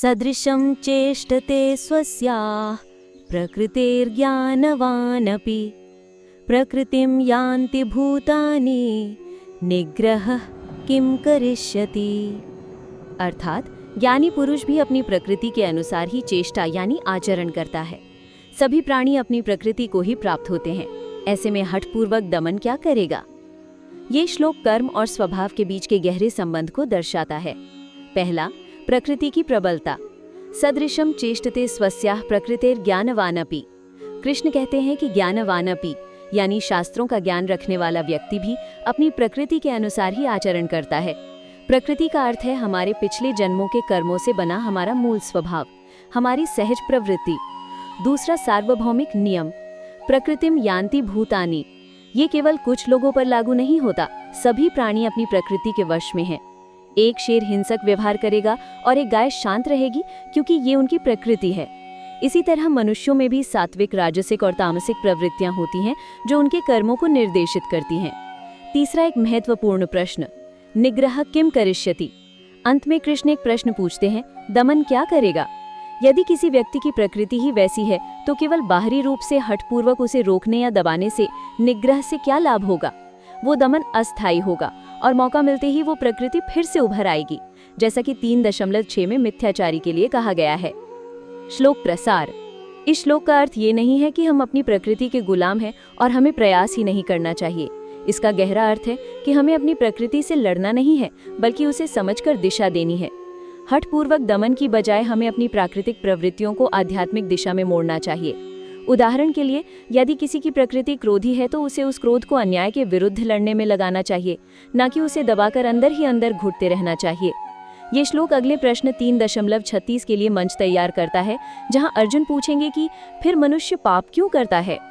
सदृशं चेष्टते स्वस्याः प्रकृतेर्ज्ञानवानपि प्रकृतिं यान्ति भूतानि निग्रहः किं करिष्यति। अर्थात ज्ञानी पुरुष भी अपनी प्रकृति के अनुसार ही चेष्टा यानी आचरण करता है। सभी प्राणी अपनी प्रकृति को ही प्राप्त होते हैं, ऐसे में हठपूर्वक दमन क्या करेगा। ये श्लोक कर्म और स्वभाव के बीच के गहरे संबंध को दर्शाता है। पहला, प्रकृति की प्रबलता। सदृशम चेष्टते स्वस्याः प्रकृतेर्ज्ञानवानपि। कृष्ण कहते हैं कि ज्ञानवानपि यानी शास्त्रों का ज्ञान रखने वाला व्यक्ति भी अपनी प्रकृति के अनुसार ही आचरण करता है। प्रकृति का अर्थ है हमारे पिछले जन्मों के कर्मों से बना हमारा मूल स्वभाव, हमारी सहज प्रवृत्ति। दूसरा, सार्वभौमिक नियम। प्रकृतिम यान्ति भूतानि। ये केवल कुछ लोगों पर लागू नहीं होता, सभी प्राणी अपनी प्रकृति के वश में हैं। एक शेर हिंसक व्यवहार करेगा और एक गाय शांत रहेगी क्योंकि ये उनकी प्रकृति है। इसी तरह मनुष्यों में भी सात्विक, राजसिक और तामसिक प्रवृत्तियां होती हैं जो उनके कर्मों को निर्देशित करती हैं। तीसरा, एक महत्वपूर्ण प्रश्न, निग्रह किम करिष्यति। अंत में कृष्ण एक प्रश्न पूछते हैं, दमन क्या करेगा। यदि किसी व्यक्ति की प्रकृति ही वैसी है तो केवल बाहरी रूप से हठपूर्वक उसे रोकने या दबाने से, निग्रह से क्या लाभ होगा। वो दमन अस्थायी होगा और मौका मिलते ही वो प्रकृति फिर से उभर आएगी, जैसा कि 3.6 में मिथ्याचारी के लिए कहा गया है। श्लोक प्रसार। इस श्लोक का अर्थ ये नहीं है कि हम अपनी प्रकृति के गुलाम हैं और हमें प्रयास ही नहीं करना चाहिए। इसका गहरा अर्थ है कि हमें अपनी प्रकृति से लड़ना नहीं है, बल्कि उसे समझकर दिशा देनी है। हठपूर्वक दमन की बजाय हमें अपनी प्राकृतिक प्रवृत्तियों को आध्यात्मिक दिशा में मोड़ना चाहिए। उदाहरण के लिए, यदि किसी की प्रकृति क्रोधी है तो उसे उस क्रोध को अन्याय के विरुद्ध लड़ने में लगाना चाहिए, न कि उसे दबाकर अंदर ही अंदर घुटते रहना चाहिए। ये श्लोक अगले प्रश्न 3.36 के लिए मंच तैयार करता है, जहां अर्जुन पूछेंगे कि फिर मनुष्य पाप क्यों करता है।